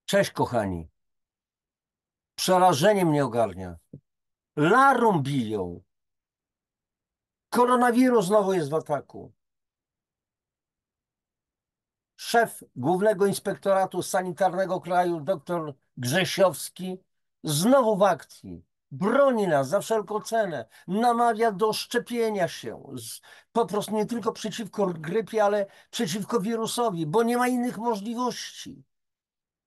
Cześć, kochani. Przerażenie mnie ogarnia. Larum biją. Koronawirus znowu jest w ataku. Szef Głównego Inspektoratu Sanitarnego kraju, dr Grzesiowski, znowu w akcji. Broni nas za wszelką cenę. Namawia do szczepienia się. Po prostu nie tylko przeciwko grypie, ale przeciwko wirusowi, bo nie ma innych możliwości.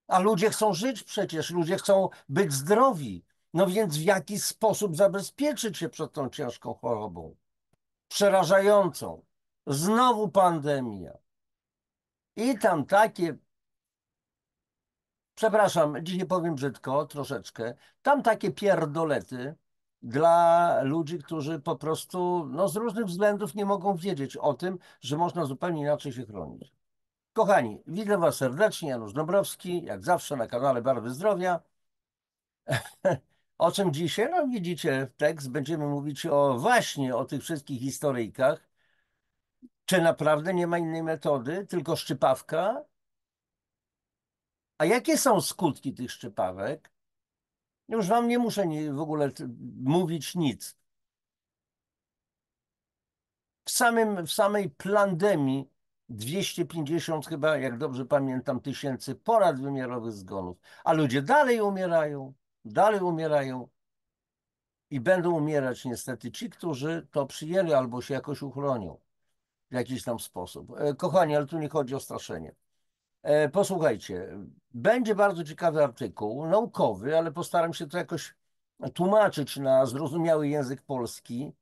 A ludzie chcą żyć przecież, ludzie chcą być zdrowi. No więc w jaki sposób zabezpieczyć się przed tą ciężką chorobą? Przerażającą. Znowu pandemia. I tam takie, przepraszam, dzisiaj powiem brzydko, troszeczkę, tam takie pierdolety dla ludzi, którzy po prostu no, z różnych względów nie mogą wiedzieć o tym, że można zupełnie inaczej się chronić. Kochani, witam Was serdecznie, Janusz Dąbrowski, jak zawsze na kanale Barwy Zdrowia. O czym dzisiaj? No widzicie tekst, będziemy mówić właśnie o tych wszystkich historyjkach. Czy naprawdę nie ma innej metody, tylko szczypawka? A jakie są skutki tych szczypawek? Już wam nie muszę w ogóle mówić nic. W samej plandemii 250 chyba, jak dobrze pamiętam, tysięcy ponadwymiarowych zgonów. A ludzie dalej umierają. I będą umierać niestety ci, którzy to przyjęli albo się jakoś uchronią w jakiś tam sposób. Kochani, ale tu nie chodzi o straszenie. Posłuchajcie, będzie bardzo ciekawy artykuł, naukowy, ale postaram się to jakoś tłumaczyć na zrozumiały język polski,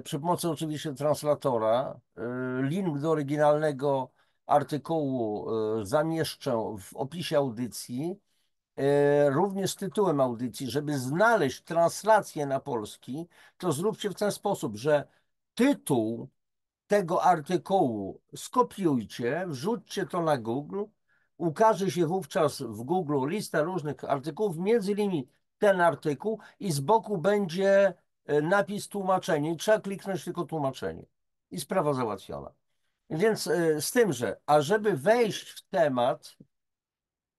przy pomocy oczywiście translatora. Link do oryginalnego artykułu zamieszczę w opisie audycji. Również z tytułem audycji, żeby znaleźć translację na polski, to zróbcie w ten sposób, że tytuł tego artykułu skopiujcie, wrzućcie to na Google, ukaże się wówczas w Google lista różnych artykułów, między innymi ten artykuł i z boku będzie napis tłumaczenie. Trzeba kliknąć tylko tłumaczenie i sprawa załatwiona. Więc z tym, że ażeby wejść w temat,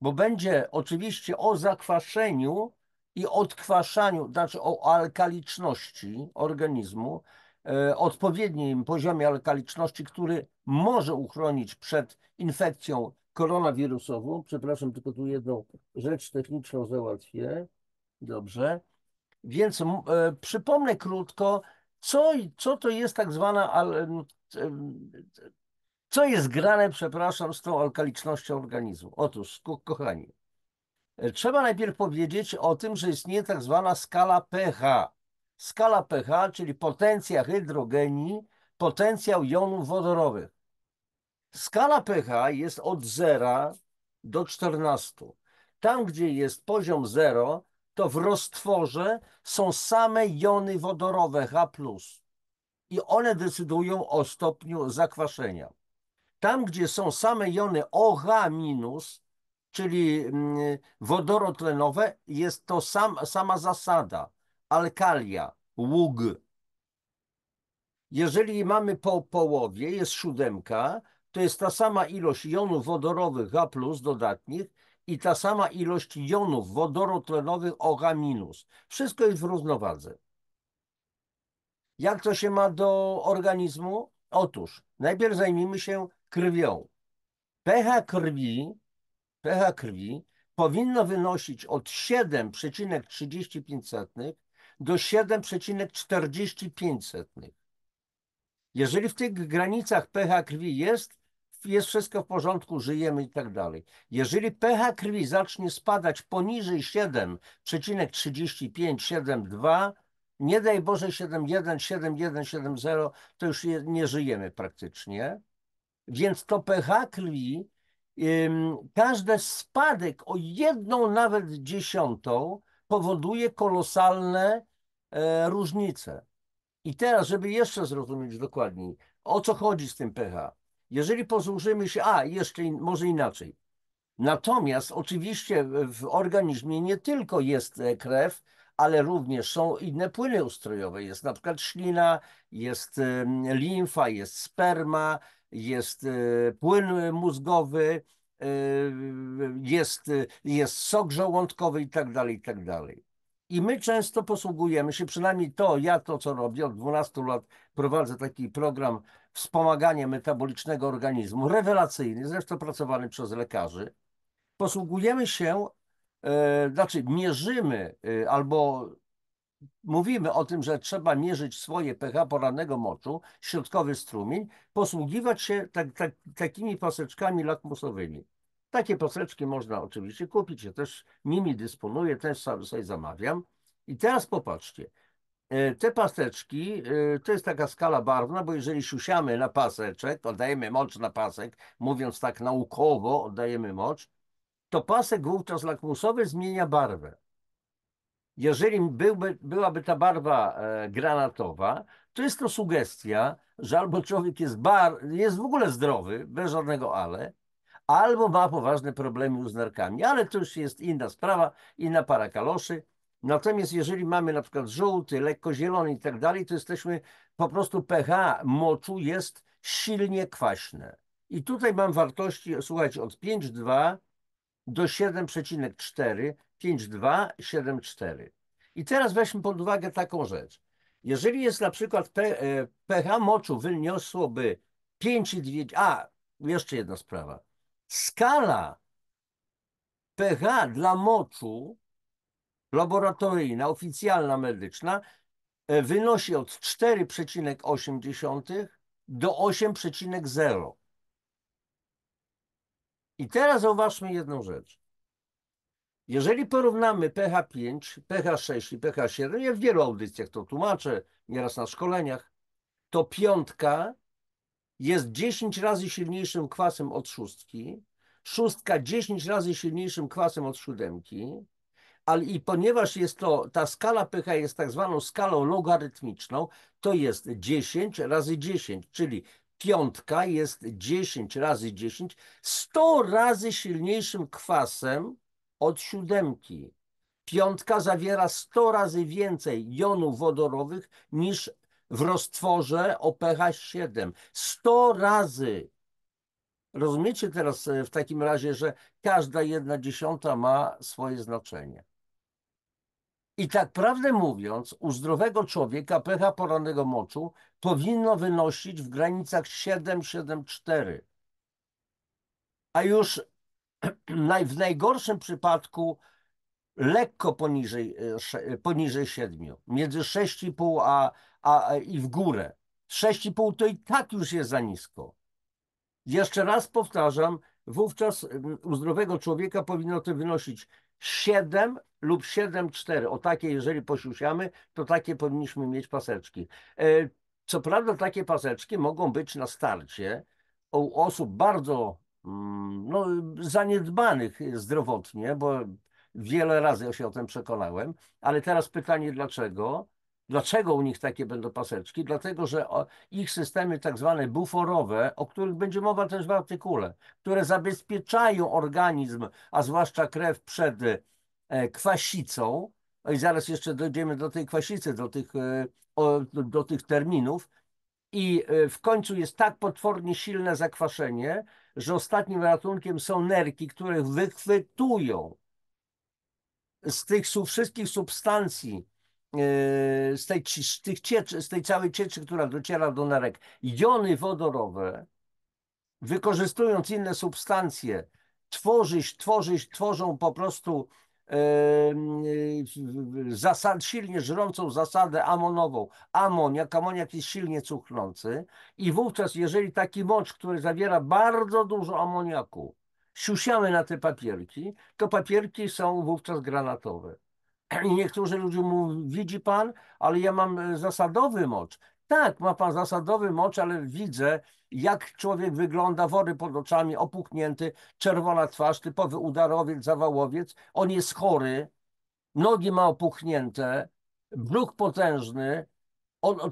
bo będzie oczywiście o zakwaszeniu i odkwaszaniu, znaczy o alkaliczności organizmu, odpowiednim poziomie alkaliczności, który może uchronić przed infekcją koronawirusową. Przepraszam, tylko tu jedną rzecz techniczną załatwię. Dobrze. Więc przypomnę krótko, co to jest tak zwana co jest grane, przepraszam, z tą alkalicznością organizmu. Otóż, kochani, trzeba najpierw powiedzieć o tym, że istnieje tak zwana skala pH. Skala pH, czyli potencja hydrogenii, potencjał jonów wodorowych. Skala pH jest od 0 do 14. Tam, gdzie jest poziom 0, to w roztworze są same jony wodorowe H+. I one decydują o stopniu zakwaszenia. Tam, gdzie są same jony OH-, czyli wodorotlenowe, jest to sama zasada. Alkalia, ług. Jeżeli mamy po połowie, jest 7, to jest ta sama ilość jonów wodorowych H+ dodatnich i ta sama ilość jonów wodorotlenowych OH-. Wszystko jest w równowadze. Jak to się ma do organizmu? Otóż najpierw zajmijmy się krwią. pH krwi powinno wynosić od 7,35 do 7,45. Jeżeli w tych granicach pH krwi jest wszystko w porządku, żyjemy i tak dalej. Jeżeli pH krwi zacznie spadać poniżej 7,35, 7,2, nie daj Boże 7,1, 7,1, 7,0, to już nie żyjemy praktycznie. Więc to pH krwi, każdy spadek o 1 nawet dziesiątą powoduje kolosalne różnice. I teraz, żeby jeszcze zrozumieć dokładniej, o co chodzi z tym pH. Jeżeli posłużymy się, jeszcze może inaczej. Natomiast oczywiście w organizmie nie tylko jest krew, ale również są inne płyny ustrojowe. Jest na przykład ślina, jest limfa, jest sperma, jest płyn mózgowy, jest sok żołądkowy i tak dalej, i tak dalej. I my często posługujemy się, przynajmniej ja to co robię, od 12 lat prowadzę taki program wspomagania metabolicznego organizmu, rewelacyjny, zresztą pracowany przez lekarzy. Posługujemy się, znaczy mierzymy albo mówimy o tym, że trzeba mierzyć swoje pH porannego moczu, środkowy strumień, posługiwać się takimi paseczkami lakmusowymi. Takie paseczki można oczywiście kupić, ja też nimi dysponuję, też sobie zamawiam. I teraz popatrzcie, te paseczki to jest taka skala barwna, bo jeżeli siusiamy na paseczek, oddajemy mocz na pasek, mówiąc tak naukowo, oddajemy mocz, to pasek wówczas lakmusowy zmienia barwę. Jeżeli byłaby ta barwa granatowa, to jest to sugestia, że albo człowiek jest w ogóle zdrowy, bez żadnego ale, albo ma poważne problemy z nerkami. Ale to już jest inna sprawa, inna para kaloszy. Natomiast jeżeli mamy na przykład żółty, lekko zielony i tak dalej, to jesteśmy po prostu pH moczu jest silnie kwaśne. I tutaj mam wartości, słuchajcie, od 5,2 do 7,4, 5,2, 7,4. I teraz weźmy pod uwagę taką rzecz. Jeżeli jest na przykład pH moczu wyniosłoby 5,2, jeszcze jedna sprawa. Skala pH dla moczu laboratoryjna, oficjalna, medyczna wynosi od 4,8 do 8,0. I teraz zauważmy jedną rzecz. Jeżeli porównamy pH 5, pH 6 i pH 7, ja w wielu audycjach to tłumaczę, nieraz na szkoleniach, to piątka jest 10 razy silniejszym kwasem od szóstki, szóstka 10 razy silniejszym kwasem od siódemki, ale i ponieważ ta skala pH jest tak zwaną skalą logarytmiczną, to jest 10 razy 10, czyli piątka jest 10 razy 10, 100 razy silniejszym kwasem od siódemki. Piątka zawiera 100 razy więcej jonów wodorowych niż w roztworze o pH 7. 100 razy. Rozumiecie teraz w takim razie, że każda 1/10 ma swoje znaczenie. I tak prawdę mówiąc, u zdrowego człowieka pH porannego moczu powinno wynosić w granicach 7,4. A już w najgorszym przypadku lekko poniżej 7, między 6,5 i w górę. 6,5 to i tak już jest za nisko. Jeszcze raz powtarzam, wówczas u zdrowego człowieka powinno to wynosić 7 lub 7,4. O takie, jeżeli posiusiamy, to takie powinniśmy mieć paseczki. Co prawda takie paseczki mogą być na starcie u osób bardzo no, zaniedbanych zdrowotnie, bo wiele razy ja się o tym przekonałem, ale teraz pytanie dlaczego? Dlaczego u nich takie będą paseczki? Dlatego, że ich systemy tak zwane buforowe, o których będzie mowa też w artykule, które zabezpieczają organizm, a zwłaszcza krew przed kwasicą, i zaraz jeszcze dojdziemy do tej kwasicy, do tych terminów, i w końcu jest tak potwornie silne zakwaszenie, że ostatnim ratunkiem są nerki, które wychwytują z tych wszystkich substancji, z tej całej cieczy, która dociera do nerek, jony wodorowe, wykorzystując inne substancje, tworzą po prostu silnie żrącą zasadę amonową. Amoniak jest silnie cuchnący i wówczas, jeżeli taki mocz, który zawiera bardzo dużo amoniaku, siusiamy na te papierki, to papierki są wówczas granatowe. I niektórzy ludzie mówią, widzi pan, ale ja mam zasadowy mocz. Tak, ma pan zasadowy mocz, ale widzę, jak człowiek wygląda, wory pod oczami, opuchnięty, czerwona twarz, typowy udarowiec, zawałowiec. On jest chory, nogi ma opuchnięte, brzuch potężny,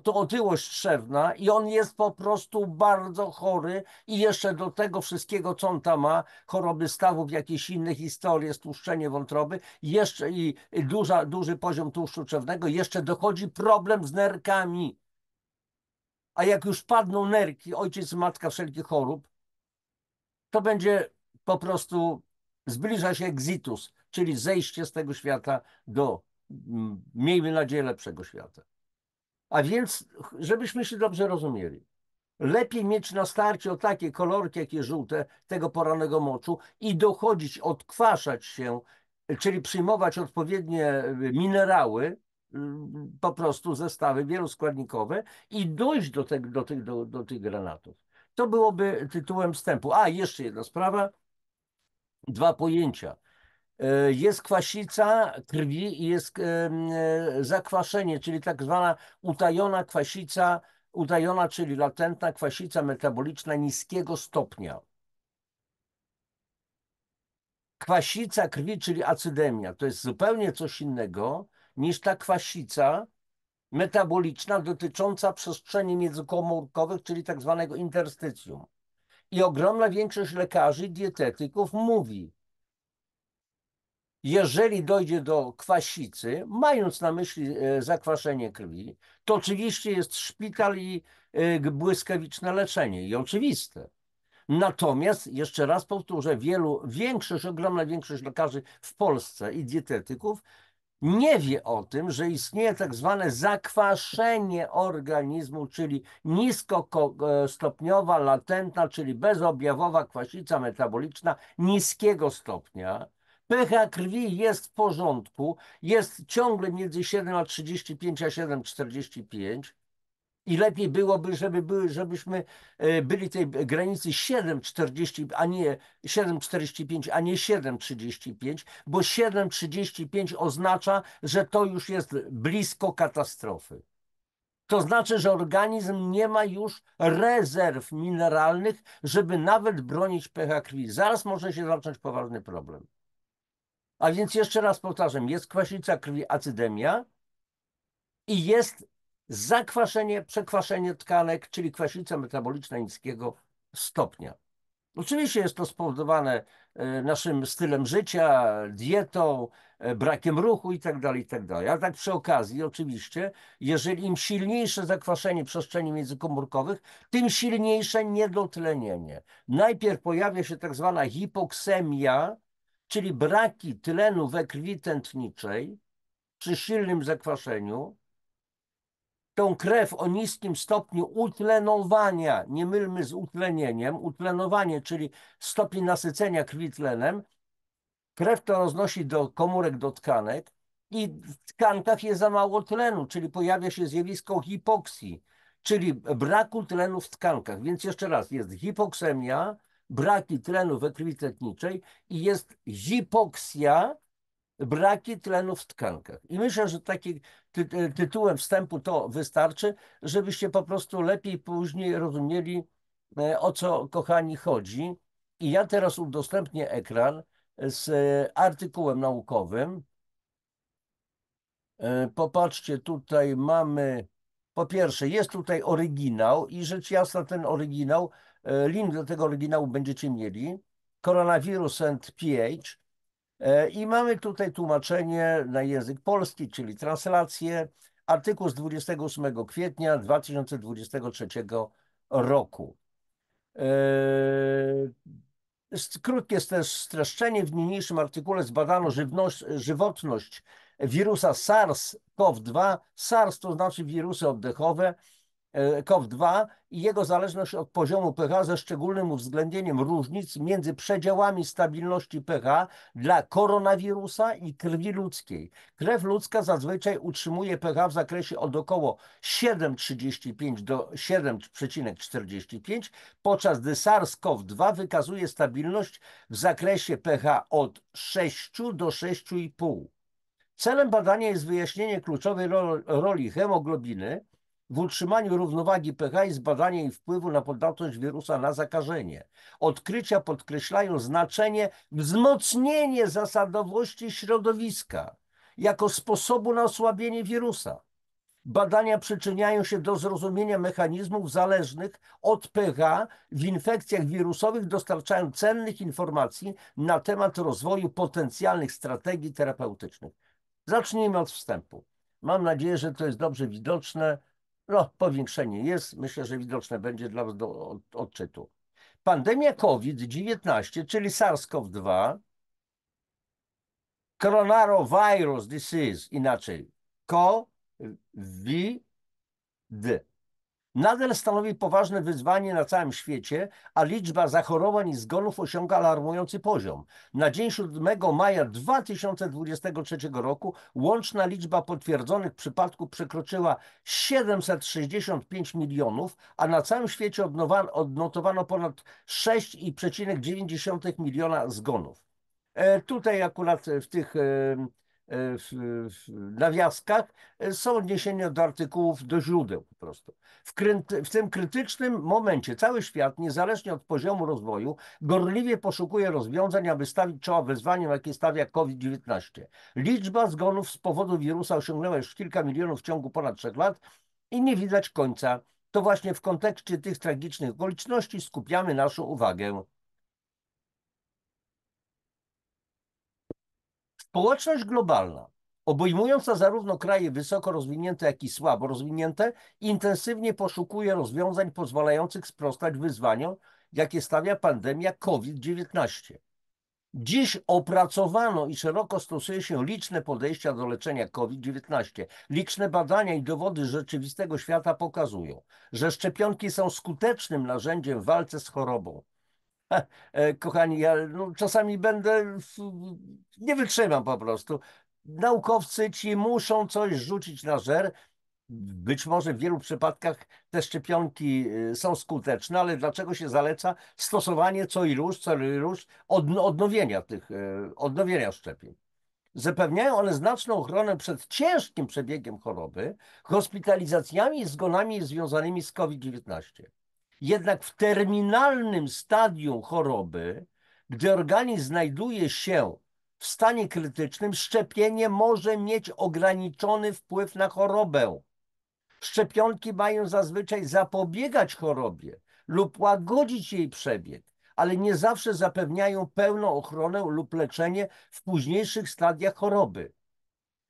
to otyłość trzewna i on jest po prostu bardzo chory i jeszcze do tego wszystkiego, co on tam ma, choroby stawów, jakieś inne historie, stłuszczenie wątroby, jeszcze i duży poziom tłuszczu trzewnego, jeszcze dochodzi problem z nerkami. A jak już padną nerki, ojciec i matka wszelkich chorób, to będzie po prostu zbliża się exitus, czyli zejście z tego świata do, miejmy nadzieję, lepszego świata. A więc, żebyśmy się dobrze rozumieli, lepiej mieć na starcie o takie kolorki, jakie żółte, tego porannego moczu i dochodzić, odkwaszać się, czyli przyjmować odpowiednie minerały, po prostu zestawy wieloskładnikowe i dojść do tych granatów. To byłoby tytułem wstępu. A, jeszcze jedna sprawa, dwa pojęcia. Jest kwasica krwi i jest zakwaszenie, czyli tak zwana utajona kwasica, utajona, czyli latentna kwasica metaboliczna niskiego stopnia. Kwasica krwi, czyli acydemia, to jest zupełnie coś innego niż ta kwasica metaboliczna dotycząca przestrzeni międzykomórkowych, czyli tak zwanego interstycjum. I ogromna większość lekarzy, dietetyków mówi, jeżeli dojdzie do kwasicy, mając na myśli zakwaszenie krwi, to oczywiście jest szpital i błyskawiczne leczenie i oczywiste. Natomiast, jeszcze raz powtórzę, ogromna większość lekarzy w Polsce i dietetyków nie wie o tym, że istnieje tak zwane zakwaszenie organizmu, czyli niskostopniowa, latentna, czyli bezobjawowa kwasica metaboliczna niskiego stopnia. pH krwi jest w porządku, jest ciągle między 7,35 a 7,45 i lepiej byłoby, żebyśmy byli tej granicy 7,40, a nie 7,45, a nie 7,35, bo 7,35 oznacza, że to już jest blisko katastrofy. To znaczy, że organizm nie ma już rezerw mineralnych, żeby nawet bronić pH krwi. Zaraz może się zacząć poważny problem. A więc jeszcze raz powtarzam, jest kwasica krwi, acydemia i jest zakwaszenie, przekwaszenie tkanek, czyli kwasica metaboliczna niskiego stopnia. Oczywiście jest to spowodowane naszym stylem życia, dietą, brakiem ruchu itd., itd. A tak przy okazji, oczywiście, jeżeli im silniejsze zakwaszenie przestrzeni międzykomórkowych, tym silniejsze niedotlenienie. Najpierw pojawia się tak zwana hipoksemia, czyli braki tlenu we krwi tętniczej przy silnym zakwaszeniu. Tą krew o niskim stopniu utlenowania, nie mylmy z utlenieniem, utlenowanie, czyli stopień nasycenia krwi tlenem, krew to roznosi do komórek, do tkanek i w tkankach jest za mało tlenu, czyli pojawia się zjawisko hipoksji, czyli braku tlenu w tkankach. Więc jeszcze raz, jest hipoksemia, braki tlenu we krwi tętniczej i jest hipoksja, braki tlenu w tkankach. I myślę, że takim tytułem wstępu to wystarczy, żebyście po prostu lepiej później rozumieli, o co, kochani, chodzi. I ja teraz udostępnię ekran z artykułem naukowym. Popatrzcie, tutaj mamy, po pierwsze, jest tutaj oryginał i rzecz jasna ten oryginał, link do tego oryginału będziecie mieli. Coronavirus and pH. I mamy tutaj tłumaczenie na język polski, czyli translację, artykuł z 28 kwietnia 2023 roku. Krótkie też streszczenie. W niniejszym artykule zbadano żywotność wirusa SARS-CoV-2. SARS to znaczy wirusy oddechowe, CoV-2 i jego zależność od poziomu pH ze szczególnym uwzględnieniem różnic między przedziałami stabilności pH dla koronawirusa i krwi ludzkiej. Krew ludzka zazwyczaj utrzymuje pH w zakresie od około 7,35 do 7,45, podczas gdy SARS-CoV-2 wykazuje stabilność w zakresie pH od 6 do 6,5. Celem badania jest wyjaśnienie kluczowej roli hemoglobiny w utrzymaniu równowagi pH i zbadanie jej wpływu na podatność wirusa na zakażenie. Odkrycia podkreślają znaczenie wzmocnienia zasadowości środowiska jako sposobu na osłabienie wirusa. Badania przyczyniają się do zrozumienia mechanizmów zależnych od pH w infekcjach wirusowych, dostarczają cennych informacji na temat rozwoju potencjalnych strategii terapeutycznych. Zacznijmy od wstępu. Mam nadzieję, że to jest dobrze widoczne. No, powiększenie jest. Myślę, że widoczne będzie dla Was do odczytu. Pandemia COVID-19, czyli SARS-CoV-2, Coronavirus Disease, inaczej COVID, nadal stanowi poważne wyzwanie na całym świecie, a liczba zachorowań i zgonów osiąga alarmujący poziom. Na dzień 7 maja 2023 roku łączna liczba potwierdzonych przypadków przekroczyła 765 milionów, a na całym świecie odnotowano ponad 6,9 miliona zgonów. Tutaj akurat w tych nawiaskach są odniesienia do artykułów, do źródeł po prostu. W tym krytycznym momencie cały świat, niezależnie od poziomu rozwoju, gorliwie poszukuje rozwiązań, aby stawić czoła wyzwaniom, jakie stawia COVID-19. Liczba zgonów z powodu wirusa osiągnęła już kilka milionów w ciągu ponad 3 lat i nie widać końca. To właśnie w kontekście tych tragicznych okoliczności skupiamy naszą uwagę. Społeczność globalna, obejmująca zarówno kraje wysoko rozwinięte, jak i słabo rozwinięte, intensywnie poszukuje rozwiązań pozwalających sprostać wyzwaniom, jakie stawia pandemia COVID-19. Dziś opracowano i szeroko stosuje się liczne podejścia do leczenia COVID-19. Liczne badania i dowody z rzeczywistego świata pokazują, że szczepionki są skutecznym narzędziem w walce z chorobą. Kochani, ja czasami nie wytrzymam po prostu. Naukowcy ci muszą coś rzucić na żer. Być może w wielu przypadkach te szczepionki są skuteczne, ale dlaczego się zaleca stosowanie co iluś odnowienia szczepień? Zapewniają one znaczną ochronę przed ciężkim przebiegiem choroby, hospitalizacjami i zgonami związanymi z COVID-19. Jednak w terminalnym stadium choroby, gdy organizm znajduje się w stanie krytycznym, szczepienie może mieć ograniczony wpływ na chorobę. Szczepionki mają zazwyczaj zapobiegać chorobie lub łagodzić jej przebieg, ale nie zawsze zapewniają pełną ochronę lub leczenie w późniejszych stadiach choroby.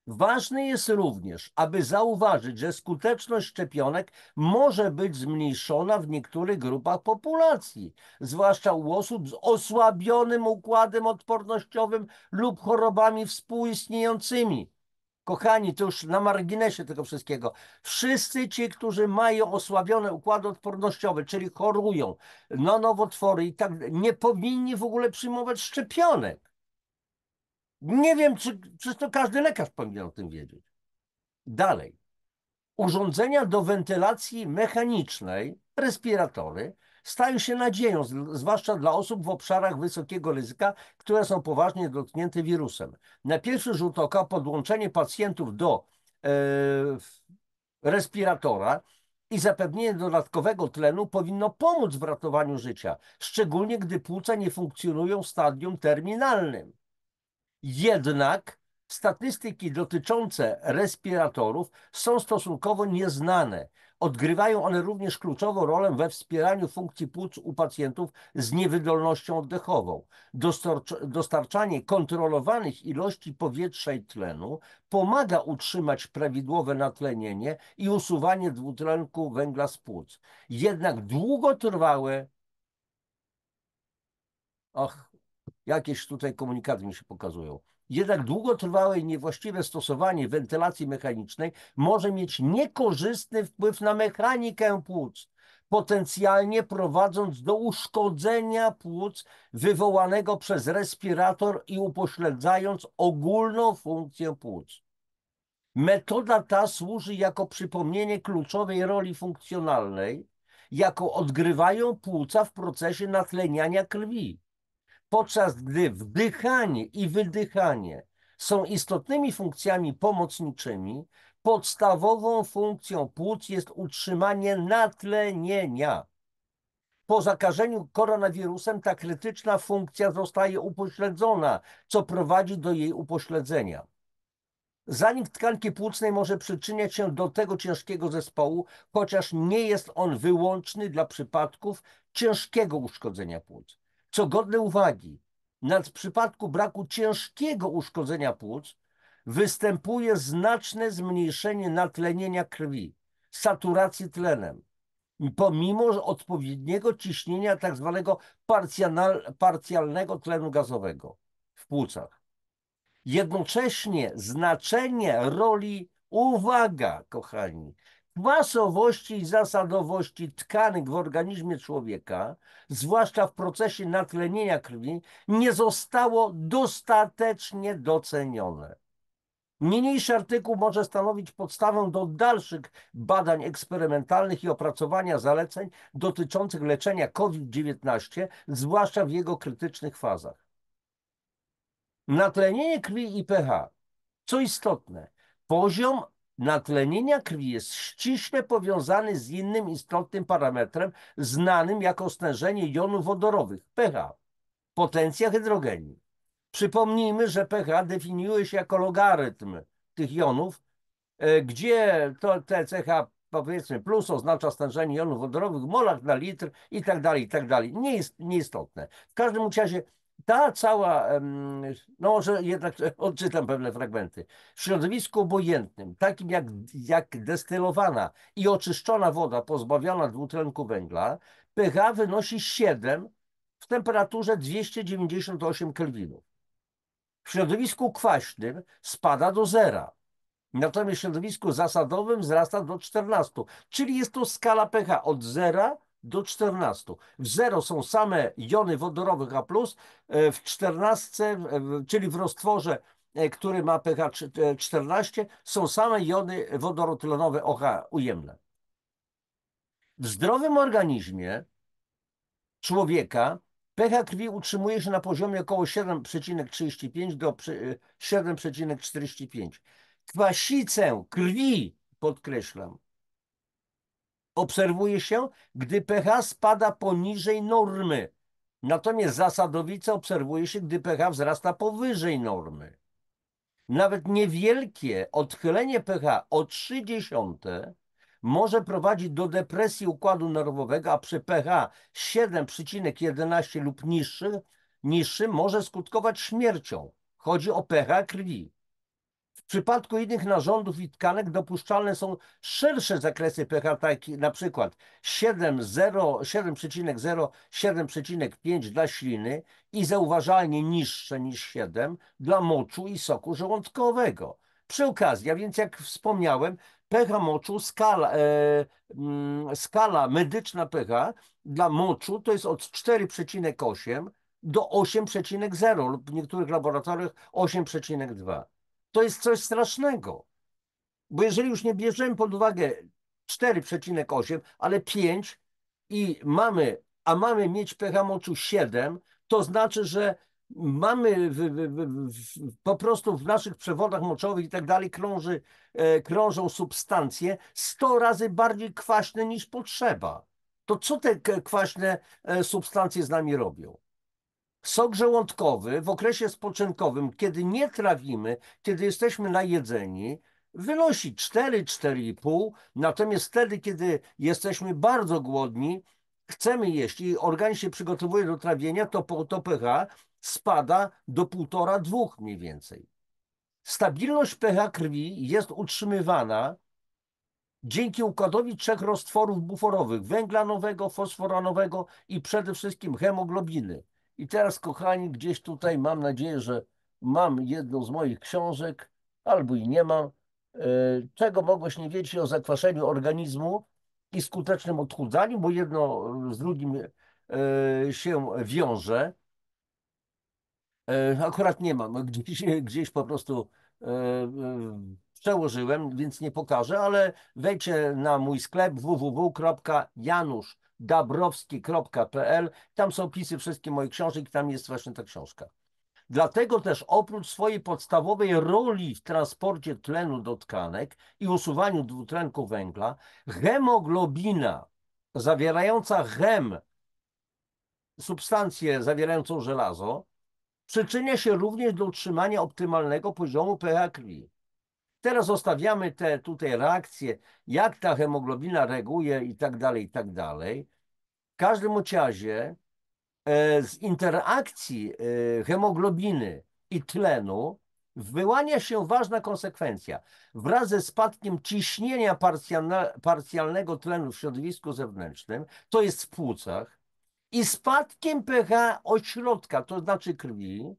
Ważne jest również, aby zauważyć, że skuteczność szczepionek może być zmniejszona w niektórych grupach populacji, zwłaszcza u osób z osłabionym układem odpornościowym lub chorobami współistniejącymi. Kochani, to już na marginesie tego wszystkiego. Wszyscy ci, którzy mają osłabione układy odpornościowe, czyli chorują na nowotwory i tak, nie powinni w ogóle przyjmować szczepionek. Nie wiem, czy to każdy lekarz powinien o tym wiedzieć. Dalej. Urządzenia do wentylacji mechanicznej, respiratory, stają się nadzieją, zwłaszcza dla osób w obszarach wysokiego ryzyka, które są poważnie dotknięte wirusem. Na pierwszy rzut oka podłączenie pacjentów do respiratora i zapewnienie dodatkowego tlenu powinno pomóc w ratowaniu życia, szczególnie gdy płuca nie funkcjonują w stadium terminalnym. Jednak statystyki dotyczące respiratorów są stosunkowo nieznane. Odgrywają one również kluczową rolę we wspieraniu funkcji płuc u pacjentów z niewydolnością oddechową. Dostarczanie kontrolowanych ilości powietrza i tlenu pomaga utrzymać prawidłowe natlenienie i usuwanie dwutlenku węgla z płuc. Jednak długotrwałe... Jakieś tutaj komunikaty mi się pokazują. Jednak długotrwałe i niewłaściwe stosowanie wentylacji mechanicznej może mieć niekorzystny wpływ na mechanikę płuc, potencjalnie prowadząc do uszkodzenia płuc wywołanego przez respirator i upośledzając ogólną funkcję płuc. Metoda ta służy jako przypomnienie kluczowej roli funkcjonalnej, jaką odgrywają płuca w procesie natleniania krwi. Podczas gdy wdychanie i wydychanie są istotnymi funkcjami pomocniczymi, podstawową funkcją płuc jest utrzymanie natlenienia. Po zakażeniu koronawirusem ta krytyczna funkcja zostaje upośledzona, co prowadzi do jej upośledzenia. Zanik tkanki płucnej może przyczyniać się do tego ciężkiego zespołu, chociaż nie jest on wyłączny dla przypadków ciężkiego uszkodzenia płuc. Co godne uwagi, w przypadku braku ciężkiego uszkodzenia płuc występuje znaczne zmniejszenie natlenienia krwi, saturacji tlenem. pomimo odpowiedniego ciśnienia tak zwanego parcjalnego tlenu gazowego w płucach. Jednocześnie znaczenie roli, uwaga, kochani, kwasowości i zasadowości tkanek w organizmie człowieka, zwłaszcza w procesie natlenienia krwi, nie zostało dostatecznie docenione. Niniejszy artykuł może stanowić podstawę do dalszych badań eksperymentalnych i opracowania zaleceń dotyczących leczenia COVID-19, zwłaszcza w jego krytycznych fazach. Natlenienie krwi i pH. Co istotne, poziom natlenienia krwi jest ściśle powiązany z innym istotnym parametrem znanym jako stężenie jonów wodorowych, pH, potencja hydrogenii. Przypomnijmy, że pH definiuje się jako logarytm tych jonów, gdzie to TCH powiedzmy plus oznacza stężenie jonów wodorowych w molach na litr i tak dalej, i tak dalej. Nie jest nieistotne. W każdym razie ta cała, no może jednak odczytam pewne fragmenty. W środowisku obojętnym, takim jak destylowana i oczyszczona woda pozbawiona dwutlenku węgla, pH wynosi 7 w temperaturze 298 kelwinów. W środowisku kwaśnym spada do zera. Natomiast w środowisku zasadowym wzrasta do 14, czyli jest to skala pH od 0 do 14. W 0 są same jony wodorowych A+, w 14, czyli w roztworze, który ma pH 14, są same jony wodorotlenowe OH ujemne. W zdrowym organizmie człowieka pH krwi utrzymuje się na poziomie około 7,35 do 7,45. Kwasicę krwi, podkreślam, obserwuje się, gdy pH spada poniżej normy. Natomiast zasadowicę obserwuje się, gdy pH wzrasta powyżej normy. Nawet niewielkie odchylenie pH o 0,3 może prowadzić do depresji układu nerwowego, a przy pH 7,11 lub niższym może skutkować śmiercią. Chodzi o pH krwi. W przypadku innych narządów i tkanek dopuszczalne są szersze zakresy pH, takie na przykład 7,0, 7,5 dla śliny i zauważalnie niższe niż 7 dla moczu i soku żołądkowego. Przy okazji, a więc jak wspomniałem, pH moczu, skala medyczna pH dla moczu to jest od 4,8 do 8,0 lub w niektórych laboratoriach 8,2. To jest coś strasznego, bo jeżeli już nie bierzemy pod uwagę 4,8, ale 5 mamy mieć pH moczu 7, to znaczy, że mamy po prostu w naszych przewodach moczowych i tak dalej krążą substancje 100 razy bardziej kwaśne niż potrzeba. To co te kwaśne substancje z nami robią? Sok żołądkowy w okresie spoczynkowym, kiedy nie trawimy, kiedy jesteśmy najedzeni, wynosi 4-4,5, natomiast wtedy, kiedy jesteśmy bardzo głodni, chcemy jeść i organizm się przygotowuje do trawienia, to pH spada do 1,5-2 mniej więcej. Stabilność pH krwi jest utrzymywana dzięki układowi 3 roztworów buforowych: węglanowego, fosforanowego i przede wszystkim hemoglobiny. I teraz, kochani, gdzieś tutaj mam nadzieję, że mam jedną z moich książek, albo i nie mam, czego mogłeś nie wiedzieć o zakwaszeniu organizmu i skutecznym odchudzaniu, bo jedno z drugim się wiąże. Akurat nie mam, gdzieś po prostu przełożyłem, więc nie pokażę, ale wejdźcie na mój sklep www.januszdabrowski.pl. Tam są opisy wszystkich moich książek i tam jest właśnie ta książka. Dlatego też oprócz swojej podstawowej roli w transporcie tlenu do tkanek i usuwaniu dwutlenku węgla, hemoglobina zawierająca substancję zawierającą żelazo, przyczynia się również do utrzymania optymalnego poziomu pH krwi. Teraz zostawiamy te tutaj reakcje, jak ta hemoglobina reaguje i tak dalej, i tak dalej. W każdym razie z interakcji hemoglobiny i tlenu wyłania się ważna konsekwencja. Wraz ze spadkiem ciśnienia parcjalnego tlenu w środowisku zewnętrznym, to jest w płucach, i spadkiem pH ośrodka, to znaczy krwi,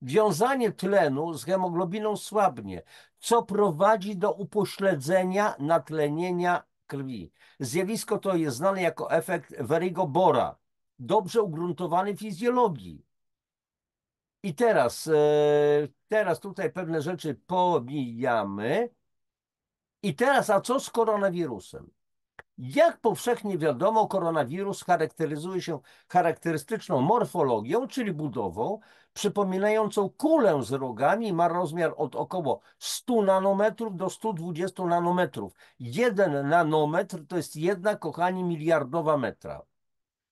wiązanie tlenu z hemoglobiną słabnie, co prowadzi do upośledzenia natlenienia krwi. Zjawisko to jest znane jako efekt Verrigo-Bora, dobrze ugruntowany w fizjologii. I teraz tutaj pewne rzeczy pomijamy. I teraz, a co z koronawirusem? Jak powszechnie wiadomo, koronawirus charakteryzuje się charakterystyczną morfologią, czyli budową, przypominającą kulę z rogami i ma rozmiar od około 100 nanometrów do 120 nanometrów. 1 nanometr to jest 1, kochani, miliardowa metra,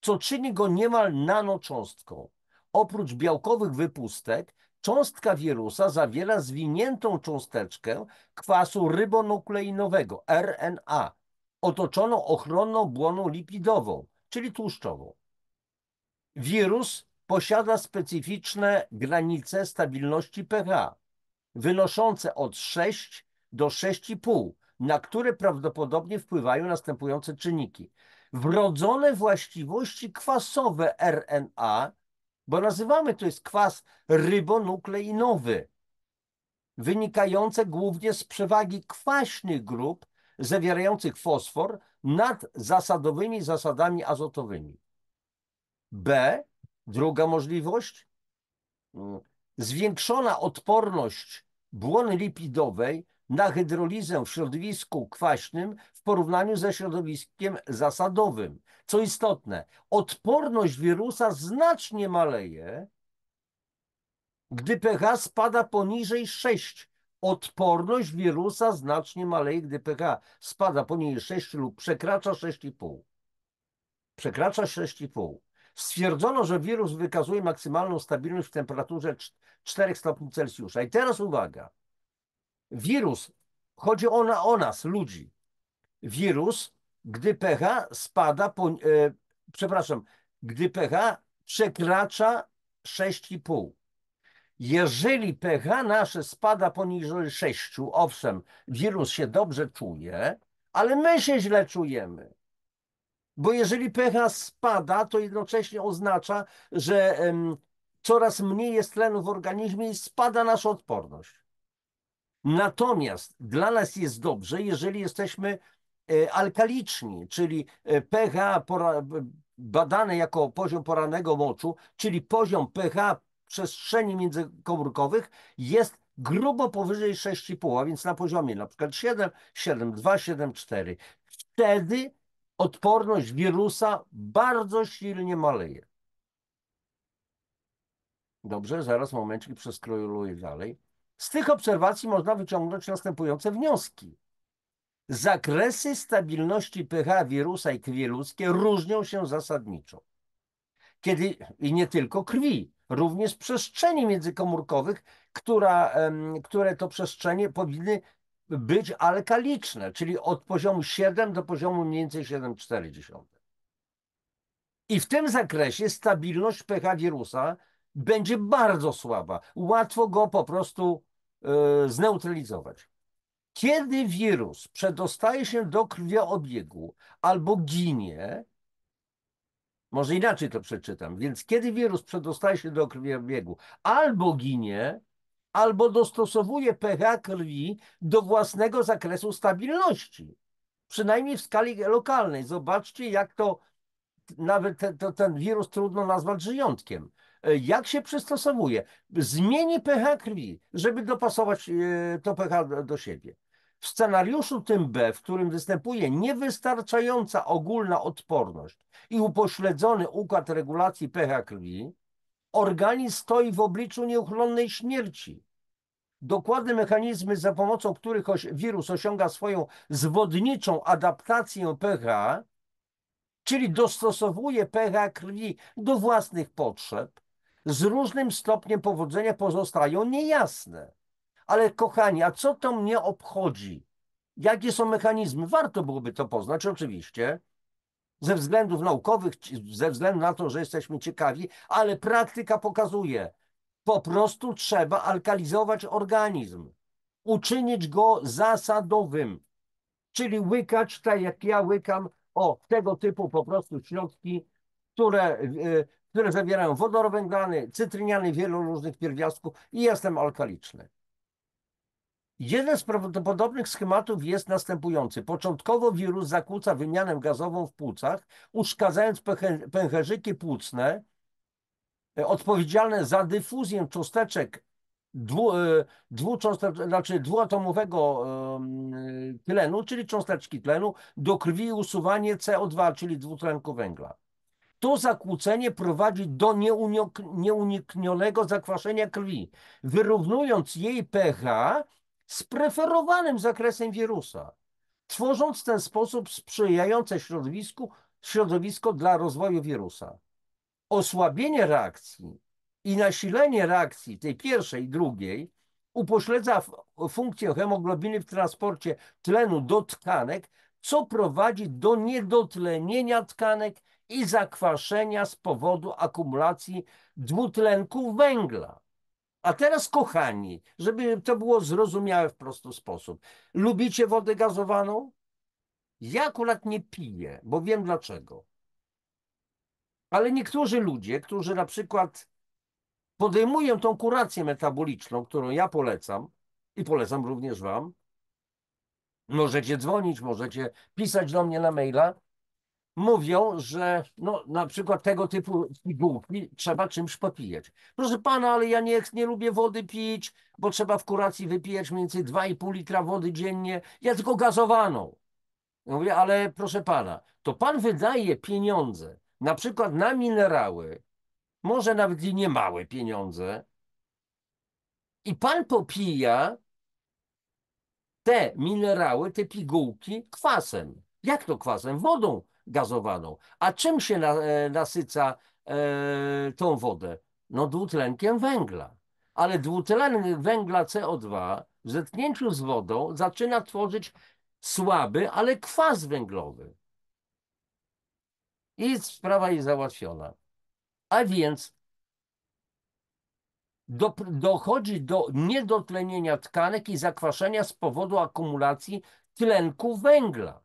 co czyni go niemal nanocząstką. Oprócz białkowych wypustek, cząstka wirusa zawiera zwiniętą cząsteczkę kwasu rybonukleinowego, RNA, otoczoną ochronną błoną lipidową, czyli tłuszczową. Wirus posiada specyficzne granice stabilności pH, wynoszące od 6 do 6,5, na które prawdopodobnie wpływają następujące czynniki. Wrodzone właściwości kwasowe RNA, bo nazywamy to jest kwas rybonukleinowy, wynikające głównie z przewagi kwaśnych grup zawierających fosfor nad zasadowymi zasadami azotowymi. B, druga możliwość, zwiększona odporność błony lipidowej na hydrolizę w środowisku kwaśnym w porównaniu ze środowiskiem zasadowym. Co istotne, odporność wirusa znacznie maleje, gdy pH spada poniżej 6. Odporność wirusa znacznie maleje, gdy pH spada poniżej 6 lub przekracza 6,5. Przekracza 6,5. Stwierdzono, że wirus wykazuje maksymalną stabilność w temperaturze 4 stopni Celsjusza. I teraz uwaga. Wirus, chodzi o nas, ludzi. Wirus, gdy pH spada, gdy pH przekracza 6,5. Jeżeli pH nasze spada poniżej 6, owszem, wirus się dobrze czuje, ale my się źle czujemy. Bo jeżeli pH spada, to jednocześnie oznacza, że coraz mniej jest tlenu w organizmie i spada nasza odporność. Natomiast dla nas jest dobrze, jeżeli jesteśmy alkaliczni, czyli pH badane jako poziom porannego moczu, czyli poziom pH przestrzeni międzykomórkowych jest grubo powyżej 6,5, a więc na poziomie na przykład 7, 7,2, 7,4. Wtedy odporność wirusa bardzo silnie maleje. Dobrze, zaraz momencik przeskroluję dalej. Z tych obserwacji można wyciągnąć następujące wnioski. Zakresy stabilności pH wirusa i krwi ludzkiej różnią się zasadniczo. I nie tylko krwi, również przestrzeni międzykomórkowych, które to przestrzenie powinny być alkaliczne, czyli od poziomu 7 do poziomu mniej więcej 7,4. I w tym zakresie stabilność pH wirusa będzie bardzo słaba. Łatwo go po prostu zneutralizować. Kiedy wirus przedostaje się do krwiobiegu albo ginie, może inaczej to przeczytam, więc kiedy wirus przedostaje się do krwiobiegu albo ginie, albo dostosowuje pH krwi do własnego zakresu stabilności, przynajmniej w skali lokalnej. Zobaczcie, jak to nawet ten wirus trudno nazwać żyjątkiem. Jak się przystosowuje? Zmieni pH krwi, żeby dopasować to pH do siebie. W scenariuszu tym B, w którym występuje niewystarczająca ogólna odporność i upośledzony układ regulacji pH krwi, organizm stoi w obliczu nieuchronnej śmierci. Dokładne mechanizmy, za pomocą których wirus osiąga swoją zwodniczą adaptację pH, czyli dostosowuje pH krwi do własnych potrzeb, z różnym stopniem powodzenia pozostają niejasne. Ale kochani, a co to mnie obchodzi? Jakie są mechanizmy? Warto byłoby to poznać, oczywiście, ze względów naukowych, ze względu na to, że jesteśmy ciekawi, ale praktyka pokazuje, Po prostu trzeba alkalizować organizm, uczynić go zasadowym, czyli łykać tak jak ja łykam, tego typu po prostu środki, które zawierają wodór węglany, cytryniany, wielu różnych pierwiastków i jestem alkaliczny. Jeden z prawdopodobnych schematów jest następujący. Początkowo wirus zakłóca wymianę gazową w płucach, uszkadzając pęcherzyki płucne odpowiedzialne za dyfuzję cząsteczek znaczy dwuatomowego tlenu, czyli cząsteczki tlenu, do krwi i usuwanie CO2, czyli dwutlenku węgla. To zakłócenie prowadzi do nieuniknionego zakwaszenia krwi, wyrównując jej pH z preferowanym zakresem wirusa, tworząc w ten sposób sprzyjające środowisko dla rozwoju wirusa. Osłabienie reakcji i nasilenie reakcji tej pierwszej i drugiej upośledza funkcję hemoglobiny w transporcie tlenu do tkanek, co prowadzi do niedotlenienia tkanek i zakwaszenia z powodu akumulacji dwutlenku węgla. A teraz, kochani, żeby to było zrozumiałe w prosty sposób. Lubicie wodę gazowaną? Ja akurat nie piję, bo wiem dlaczego. Ale niektórzy ludzie, którzy na przykład podejmują tą kurację metaboliczną, którą ja polecam i polecam również wam, możecie dzwonić, możecie pisać do mnie na maila, mówią, że no, na przykład tego typu pigułki trzeba czymś popijać. Proszę pana, ale ja nie lubię wody pić, bo trzeba w kuracji wypijać mniej więcej 2,5 litra wody dziennie. Ja tylko gazowaną. Ja mówię, ale proszę pana, to pan wydaje pieniądze na przykład na minerały, może nawet i nie małe pieniądze, i pan popija te minerały, te pigułki kwasem. Jak to kwasem? Wodą gazowaną. A czym się nasyca tą wodę? No dwutlenkiem węgla. Ale dwutlenek węgla CO2 w zetknięciu z wodą zaczyna tworzyć słaby, ale kwas węglowy. I sprawa jest załatwiona. A więc dochodzi do niedotlenienia tkanek i zakwaszenia z powodu akumulacji tlenku węgla.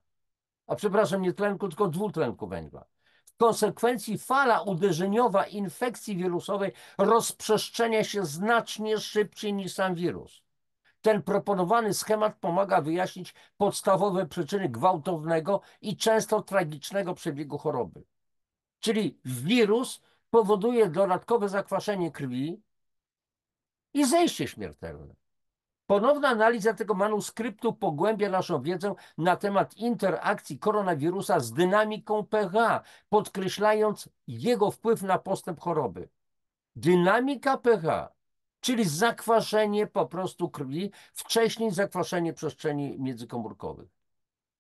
A przepraszam, nie tlenku, tylko dwutlenku węgla. W konsekwencji fala uderzeniowa infekcji wirusowej rozprzestrzenia się znacznie szybciej niż sam wirus. Ten proponowany schemat pomaga wyjaśnić podstawowe przyczyny gwałtownego i często tragicznego przebiegu choroby. Czyli wirus powoduje dodatkowe zakwaszenie krwi i zejście śmiertelne. Ponowna analiza tego manuskryptu pogłębia naszą wiedzę na temat interakcji koronawirusa z dynamiką pH, podkreślając jego wpływ na postęp choroby. Dynamika pH, czyli zakwaszenie po prostu krwi, wcześniej zakwaszenie przestrzeni międzykomórkowych.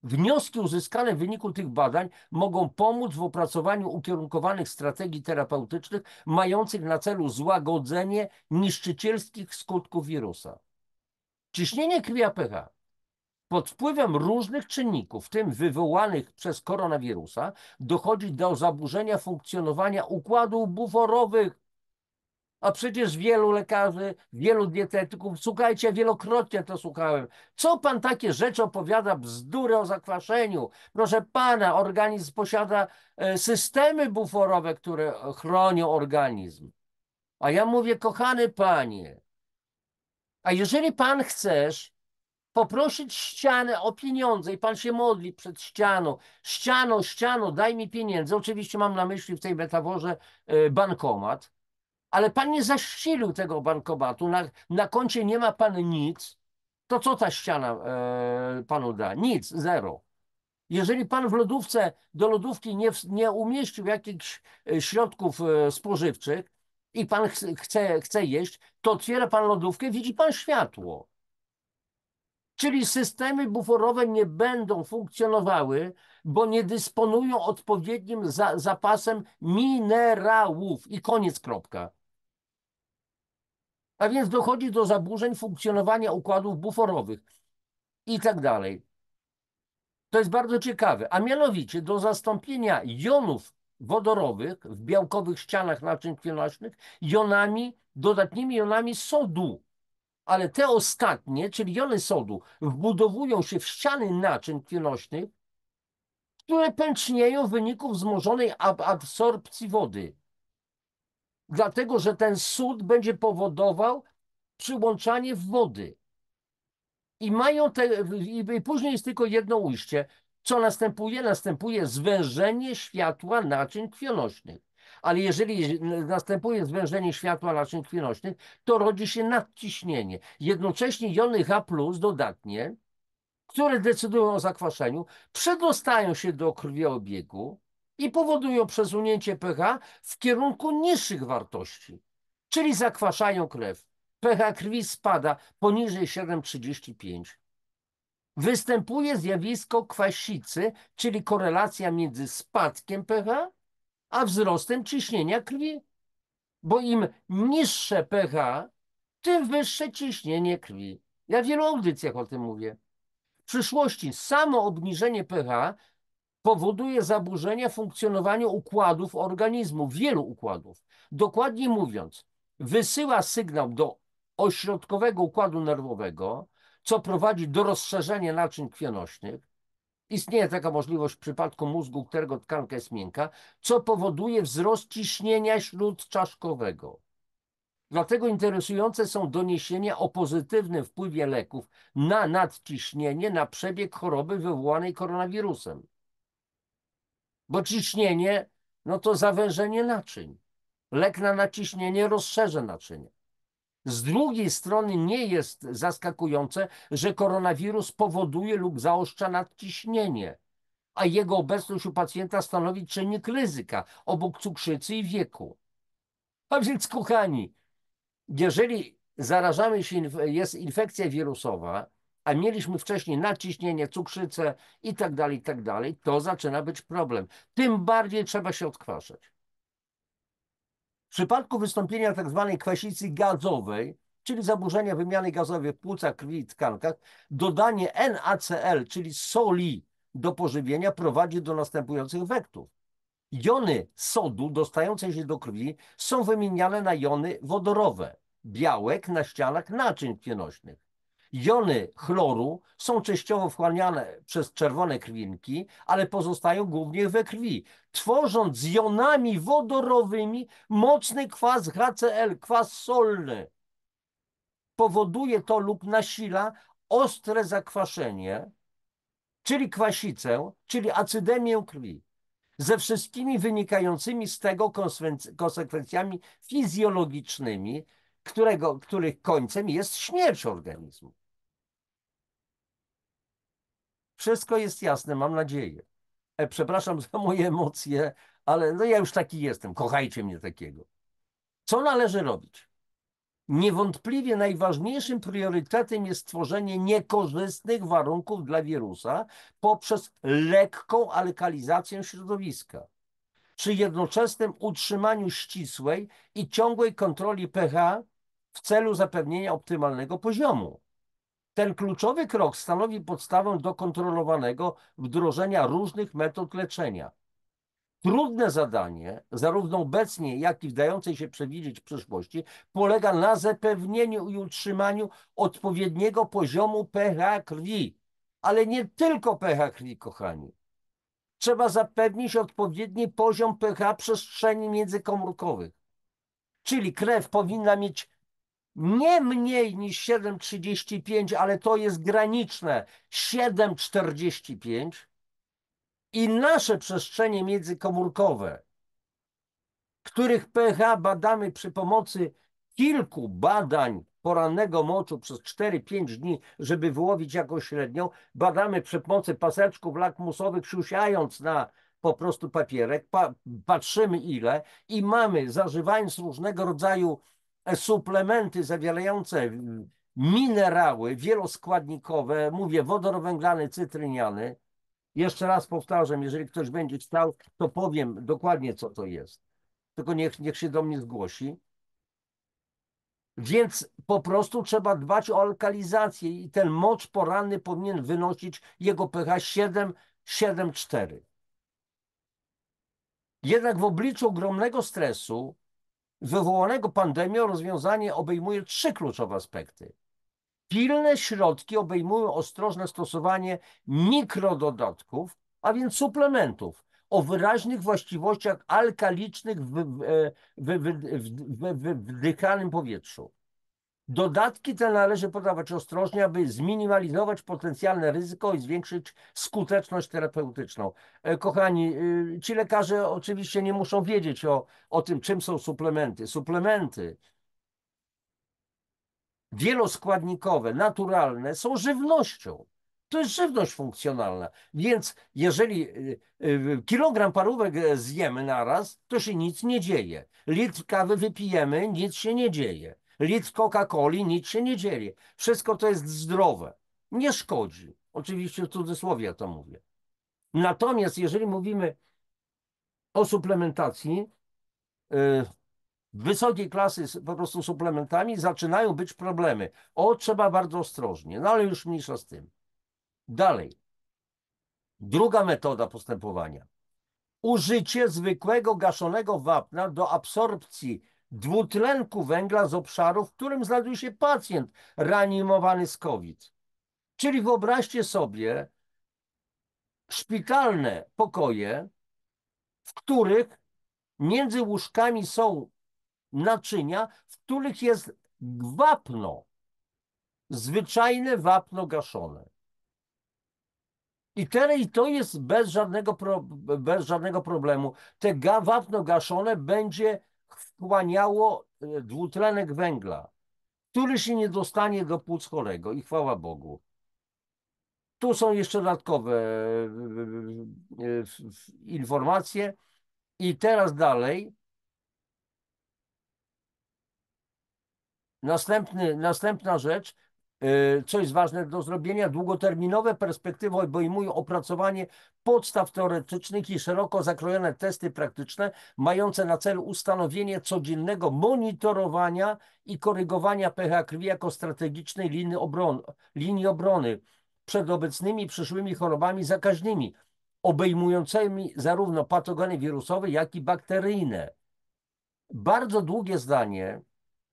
Wnioski uzyskane w wyniku tych badań mogą pomóc w opracowaniu ukierunkowanych strategii terapeutycznych mających na celu złagodzenie niszczycielskich skutków wirusa. Ciśnienie krwi a pH pod wpływem różnych czynników, w tym wywołanych przez koronawirusa, dochodzi do zaburzenia funkcjonowania układów buforowych. A przecież wielu lekarzy, wielu dietetyków, słuchajcie, wielokrotnie to słuchałem. Co pan takie rzeczy opowiada, bzdury o zakwaszeniu? Proszę pana, organizm posiada systemy buforowe, które chronią organizm. A ja mówię, kochany panie, a jeżeli pan chcesz poprosić ścianę o pieniądze i pan się modli przed ścianą, ściano, daj mi pieniędzy, oczywiście mam na myśli w tej metaforze bankomat, ale pan nie zasilił tego bankomatu, na koncie nie ma pan nic, to co ta ściana panu da? Nic, zero. Jeżeli pan w lodówce do lodówki nie umieścił jakichś środków spożywczych i pan chce jeść, to otwiera pan lodówkę, widzi pan światło. Czyli systemy buforowe nie będą funkcjonowały, bo nie dysponują odpowiednim zapasem minerałów. I koniec, kropka. A więc dochodzi do zaburzeń funkcjonowania układów buforowych i tak dalej. To jest bardzo ciekawe. A mianowicie do zastąpienia jonów wodorowych w białkowych ścianach naczyń krwionośnych jonami, dodatnimi jonami sodu. Ale te ostatnie, czyli jony sodu, wbudowują się w ściany naczyń krwionośnych, które pęcznieją w wyniku wzmożonej absorpcji wody. Dlatego, że ten sód będzie powodował przyłączanie w wody. I mają i później jest tylko jedno ujście. Co następuje? Następuje zwężenie światła naczyń krwionośnych. Ale jeżeli następuje zwężenie światła naczyń krwionośnych, to rodzi się nadciśnienie. Jednocześnie jony H+, dodatnie, które decydują o zakwaszeniu, przedostają się do krwiobiegu i powodują przesunięcie pH w kierunku niższych wartości, czyli zakwaszają krew. pH krwi spada poniżej 7,35. Występuje zjawisko kwasicy, czyli korelacja między spadkiem pH a wzrostem ciśnienia krwi. Bo im niższe pH, tym wyższe ciśnienie krwi. Ja w wielu audycjach o tym mówię. W przyszłości samo obniżenie pH powoduje zaburzenia funkcjonowania układów organizmu, wielu układów. Dokładnie mówiąc, wysyła sygnał do ośrodkowego układu nerwowego, co prowadzi do rozszerzenia naczyń krwionośnych. Istnieje taka możliwość w przypadku mózgu, którego tkanka jest miękka, co powoduje wzrost ciśnienia śródczaszkowego. Dlatego interesujące są doniesienia o pozytywnym wpływie leków na nadciśnienie, na przebieg choroby wywołanej koronawirusem. Bo ciśnienie, no to zawężenie naczyń. Lek na nadciśnienie rozszerza naczynie. Z drugiej strony nie jest zaskakujące, że koronawirus powoduje lub zaostrza nadciśnienie, a jego obecność u pacjenta stanowi czynnik ryzyka obok cukrzycy i wieku. A więc, kochani, jeżeli zarażamy się, jest infekcja wirusowa, a mieliśmy wcześniej nadciśnienie, cukrzycę i tak dalej, to zaczyna być problem. Tym bardziej trzeba się odkwaszać. W przypadku wystąpienia tzw. kwasicy gazowej, czyli zaburzenia wymiany gazowej w płucach, krwi i tkankach, dodanie NaCl, czyli soli do pożywienia prowadzi do następujących efektów. Jony sodu dostające się do krwi są wymieniane na jony wodorowe, białek na ścianach naczyń krwionośnych. Jony chloru są częściowo wchłaniane przez czerwone krwinki, ale pozostają głównie we krwi, tworząc z jonami wodorowymi mocny kwas HCl, kwas solny. Powoduje to lub nasila ostre zakwaszenie, czyli kwasicę, czyli acydemię krwi, ze wszystkimi wynikającymi z tego konsekwencjami fizjologicznymi, których końcem jest śmierć organizmu. Wszystko jest jasne, mam nadzieję. Przepraszam za moje emocje, ale no ja już taki jestem. Kochajcie mnie takiego. Co należy robić? Niewątpliwie najważniejszym priorytetem jest stworzenie niekorzystnych warunków dla wirusa poprzez lekką alkalizację środowiska, przy jednoczesnym utrzymaniu ścisłej i ciągłej kontroli pH w celu zapewnienia optymalnego poziomu. Ten kluczowy krok stanowi podstawę do kontrolowanego wdrożenia różnych metod leczenia. Trudne zadanie, zarówno obecnie, jak i w dającej się przewidzieć przyszłości, polega na zapewnieniu i utrzymaniu odpowiedniego poziomu pH krwi. Ale nie tylko pH krwi, kochani. Trzeba zapewnić odpowiedni poziom pH przestrzeni międzykomórkowych. Czyli krew powinna mieć nie mniej niż 7,35, ale to jest graniczne 7,45 i nasze przestrzenie międzykomórkowe, których pH badamy przy pomocy kilku badań porannego moczu przez 4-5 dni, żeby wyłowić jakąś średnią, badamy przy pomocy paseczków lakmusowych, siusiając na po prostu papierek, patrzymy ile i mamy, zażywając różnego rodzaju suplementy zawierające minerały wieloskładnikowe, mówię wodorowęglany, cytryniany. Jeszcze raz powtarzam, jeżeli ktoś będzie chciał, to powiem dokładnie, co to jest. Tylko niech się do mnie zgłosi. Więc po prostu trzeba dbać o alkalizację i ten mocz poranny powinien wynosić jego pH 7,4. Jednak w obliczu ogromnego stresu wywołanego pandemią rozwiązanie obejmuje trzy kluczowe aspekty. Pilne środki obejmują ostrożne stosowanie mikrododatków, a więc suplementów o wyraźnych właściwościach alkalicznych w wdychanym powietrzu. Dodatki te należy podawać ostrożnie, aby zminimalizować potencjalne ryzyko i zwiększyć skuteczność terapeutyczną. Kochani, ci lekarze oczywiście nie muszą wiedzieć o tym, czym są suplementy. Suplementy wieloskładnikowe, naturalne są żywnością. To jest żywność funkcjonalna. Więc jeżeli kilogram parówek zjemy naraz, to się nic nie dzieje. Litr kawy wypijemy, nic się nie dzieje. Litr Coca-Coli, nic się nie dzieje. Wszystko to jest zdrowe. Nie szkodzi. Oczywiście w cudzysłowie ja to mówię. Natomiast jeżeli mówimy o suplementacji, wysokiej klasy po prostu suplementami zaczynają być problemy. Trzeba bardzo ostrożnie, no ale już mniejsza z tym. Dalej. Druga metoda postępowania. Użycie zwykłego gaszonego wapna do absorpcji dwutlenku węgla z obszaru, w którym znajduje się pacjent reanimowany z COVID. Czyli wyobraźcie sobie szpitalne pokoje, w których między łóżkami są naczynia, w których jest wapno, zwyczajne wapno gaszone. I to jest bez żadnego problemu. Te wapno gaszone będzie wchłaniało dwutlenek węgla, który się nie dostanie do płuc chorego i chwała Bogu. Tu są jeszcze dodatkowe informacje. I teraz dalej. Następna rzecz, co jest ważne do zrobienia, długoterminowe perspektywy obejmują opracowanie podstaw teoretycznych i szeroko zakrojone testy praktyczne, mające na celu ustanowienie codziennego monitorowania i korygowania pH krwi jako strategicznej linii obrony przed obecnymi i przyszłymi chorobami zakaźnymi, obejmującymi zarówno patogeny wirusowe, jak i bakteryjne. Bardzo długie zdanie.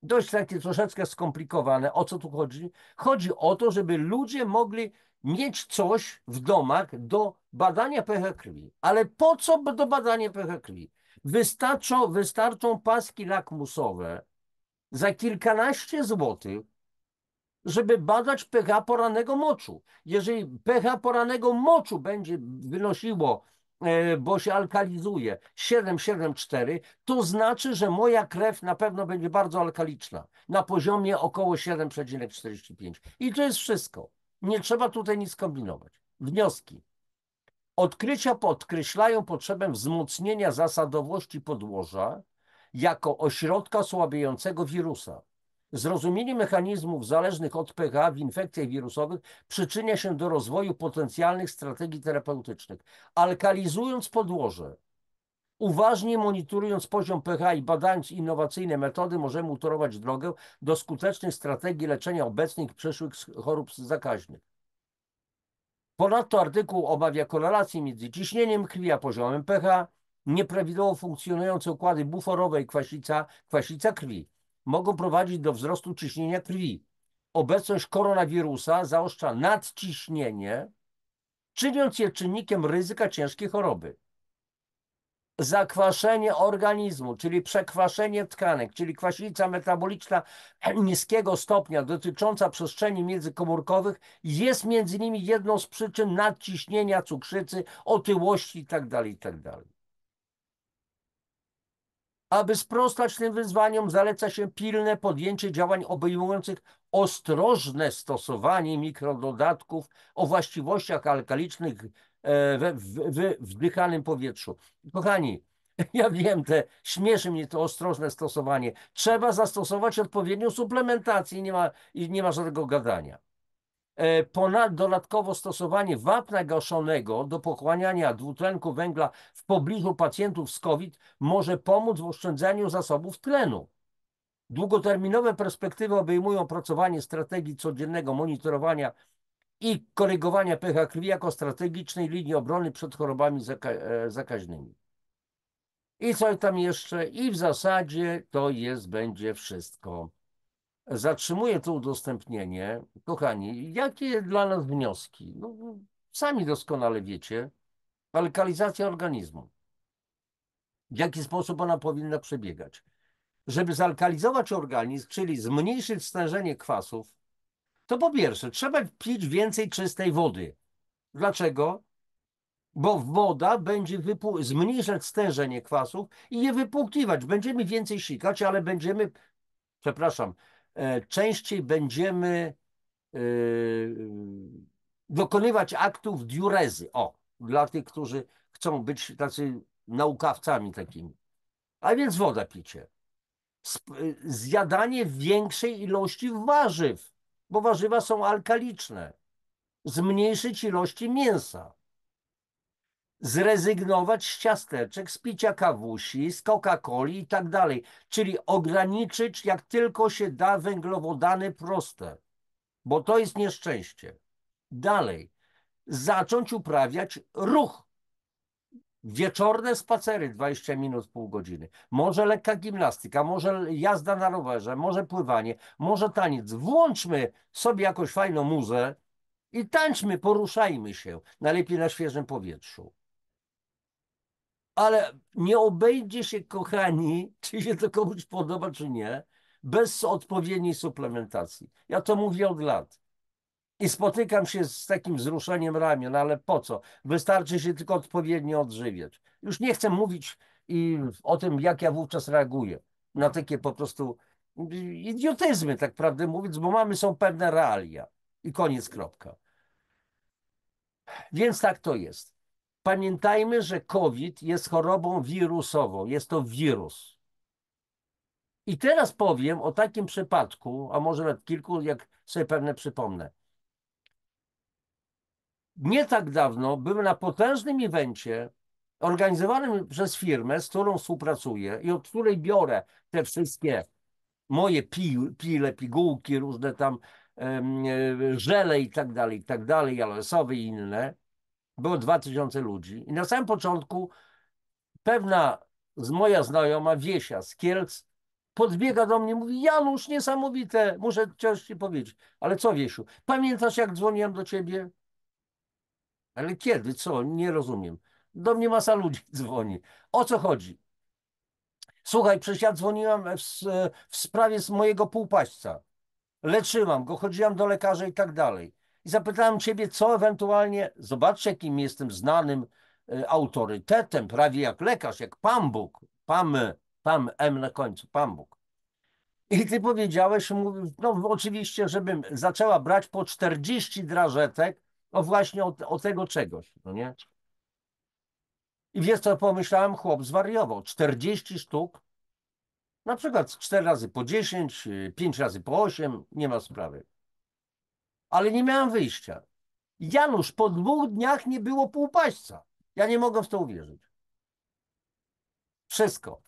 Dość takie troszeczkę skomplikowane. O co tu chodzi? Chodzi o to, żeby ludzie mogli mieć coś w domach do badania pH krwi. Ale po co do badania pH krwi? Wystarczą paski lakmusowe za kilkanaście złotych, żeby badać pH porannego moczu. Jeżeli pH porannego moczu będzie wynosiło, bo się alkalizuje, 7,74, to znaczy, że moja krew na pewno będzie bardzo alkaliczna, na poziomie około 7,45. I to jest wszystko. Nie trzeba tutaj nic kombinować. Wnioski. Odkrycia podkreślają potrzebę wzmocnienia zasadowości podłoża jako ośrodka osłabiającego wirusa. Zrozumienie mechanizmów zależnych od pH w infekcjach wirusowych przyczynia się do rozwoju potencjalnych strategii terapeutycznych. Alkalizując podłoże, uważnie monitorując poziom pH i badając innowacyjne metody, możemy utorować drogę do skutecznych strategii leczenia obecnych i przyszłych chorób zakaźnych. Ponadto artykuł omawia korelację między ciśnieniem krwi a poziomem pH. Nieprawidłowo funkcjonujące układy buforowe i kwasica krwi mogą prowadzić do wzrostu ciśnienia krwi. Obecność koronawirusa zaostrza nadciśnienie, czyniąc je czynnikiem ryzyka ciężkiej choroby. Zakwaszenie organizmu, czyli przekwaszenie tkanek, czyli kwasica metaboliczna niskiego stopnia dotycząca przestrzeni międzykomórkowych jest między innymi jedną z przyczyn nadciśnienia, cukrzycy, otyłości itd., itd. Aby sprostać tym wyzwaniom, zaleca się pilne podjęcie działań obejmujących ostrożne stosowanie mikrododatków o właściwościach alkalicznych w wdychanym powietrzu. Kochani, ja wiem, śmieszy mnie to ostrożne stosowanie. Trzeba zastosować odpowiednią suplementację i nie ma żadnego gadania. Dodatkowo stosowanie wapna gaszonego do pochłaniania dwutlenku węgla w pobliżu pacjentów z COVID może pomóc w oszczędzaniu zasobów tlenu. Długoterminowe perspektywy obejmują opracowanie strategii codziennego monitorowania i korygowania pH krwi jako strategicznej linii obrony przed chorobami zakaźnymi. I co tam jeszcze? I w zasadzie to będzie wszystko. Zatrzymuję to udostępnienie. Kochani, jakie dla nas wnioski? No, sami doskonale wiecie. Alkalizacja organizmu. W jaki sposób ona powinna przebiegać? Żeby zalkalizować organizm, czyli zmniejszyć stężenie kwasów, to po pierwsze trzeba pić więcej czystej wody. Dlaczego? Bo woda będzie zmniejszać stężenie kwasów i je wypłukiwać. Będziemy więcej sikać, ale będziemy, przepraszam, częściej będziemy dokonywać aktów diurezy. O, dla tych, którzy chcą być tacy naukowcami takimi. A więc woda picie. Zjadanie większej ilości warzyw, bo warzywa są alkaliczne. Zmniejszyć ilości mięsa. Zrezygnować z ciasteczek, z picia kawusi, z Coca-Coli i tak dalej. Czyli ograniczyć jak tylko się da węglowodany proste, bo to jest nieszczęście. Dalej, zacząć uprawiać ruch. Wieczorne spacery 20 minut, pół godziny. Może lekka gimnastyka, może jazda na rowerze, może pływanie, może taniec. Włączmy sobie jakąś fajną muzę i tańczmy, poruszajmy się. Najlepiej na świeżym powietrzu. Ale nie obejdzie się, kochani, czy się to komuś podoba, czy nie, bez odpowiedniej suplementacji. Ja to mówię od lat. I spotykam się z takim wzruszeniem ramion, ale po co? Wystarczy się tylko odpowiednio odżywiać. Już nie chcę mówić o tym, jak ja wówczas reaguję na takie po prostu idiotyzmy, tak prawdę mówiąc, bo są pewne realia. I koniec, kropka. Więc tak to jest. Pamiętajmy, że COVID jest chorobą wirusową. Jest to wirus. I teraz powiem o takim przypadku, a może nawet kilku, jak sobie pewne przypomnę. Nie tak dawno byłem na potężnym evencie organizowanym przez firmę, z którą współpracuję i od której biorę te wszystkie moje pile, pigułki, różne tam żele i tak dalej, jaloesowe i inne. Było 2000 ludzi. I na samym początku pewna moja znajoma, Wiesia z Kielc, podbiega do mnie, mówi: Janusz, niesamowite, muszę coś ci powiedzieć. Ale co, Wiesiu, pamiętasz, jak dzwoniłem do ciebie? Ale kiedy? Co? Nie rozumiem. Do mnie masa ludzi dzwoni. O co chodzi? Słuchaj, przecież ja dzwoniłam w sprawie z mojego półpaśćca. Leczyłam go, chodziłam do lekarza i tak dalej. I zapytałem ciebie, co ewentualnie... Zobaczcie, jakim jestem znanym autorytetem, prawie jak lekarz, jak Pan Bóg. Pam M na końcu, Pan Bóg. I ty powiedziałeś, no oczywiście, żebym zaczęła brać po 40 drażetek, no właśnie o tego czegoś, no nie? I wiesz co pomyślałem? Chłop zwariował. 40 sztuk, na przykład 4 razy po 10, 5 razy po 8, nie ma sprawy. Ale nie miałem wyjścia. Janusz, po 2 dniach nie było półpaśćca. Ja nie mogę w to uwierzyć. Wszystko.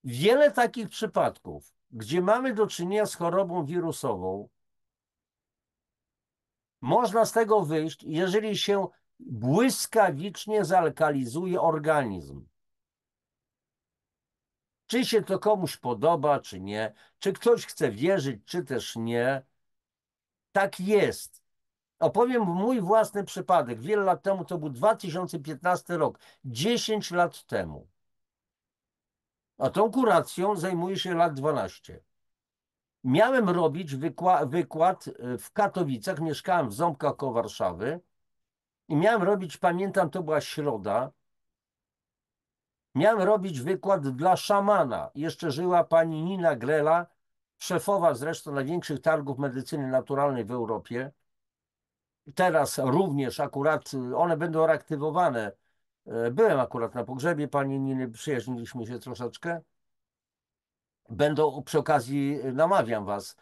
Wiele takich przypadków, gdzie mamy do czynienia z chorobą wirusową, można z tego wyjść, jeżeli się błyskawicznie zalkalizuje organizm. Czy się to komuś podoba, czy nie, czy ktoś chce wierzyć, czy też nie, tak jest. Opowiem mój własny przypadek. Wiele lat temu, to był 2015 rok, 10 lat temu. A tą kuracją zajmuję się lat 12. Miałem robić wykład w Katowicach, mieszkałem w Ząbkach koło Warszawy i miałem robić, pamiętam, to była środa, miałem robić wykład dla szamana. Jeszcze żyła pani Nina Grela, szefowa zresztą największych targów medycyny naturalnej w Europie. Teraz również akurat one będą reaktywowane. Byłem akurat na pogrzebie pani Niny, przyjaźniliśmy się troszeczkę. Będą przy okazji, namawiam was,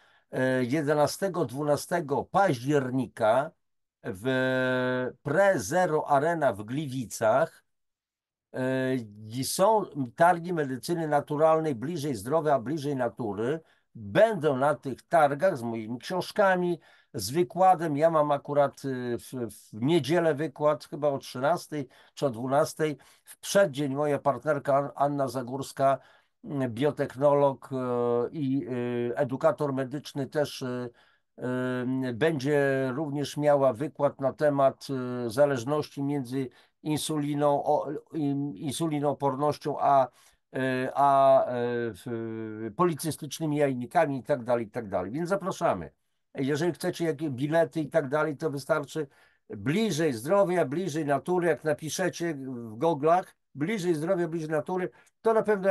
11-12 października w Pre-Zero Arena w Gliwicach są targi medycyny naturalnej, bliżej zdrowia, a bliżej natury. będą na tych targach z moimi książkami, z wykładem. Ja mam akurat w niedzielę wykład, chyba o 13 czy o 12. W przeddzień moja partnerka Anna Zagórska, biotechnolog i edukator medyczny też będzie również miała wykład na temat zależności między insulinoopornością policystycznymi jajnikami i tak dalej, i tak dalej. Więc zapraszamy. Jeżeli chcecie jakieś bilety i tak dalej, to wystarczy bliżej zdrowia, bliżej natury. Jak napiszecie w goglach bliżej zdrowia, bliżej natury, to na pewno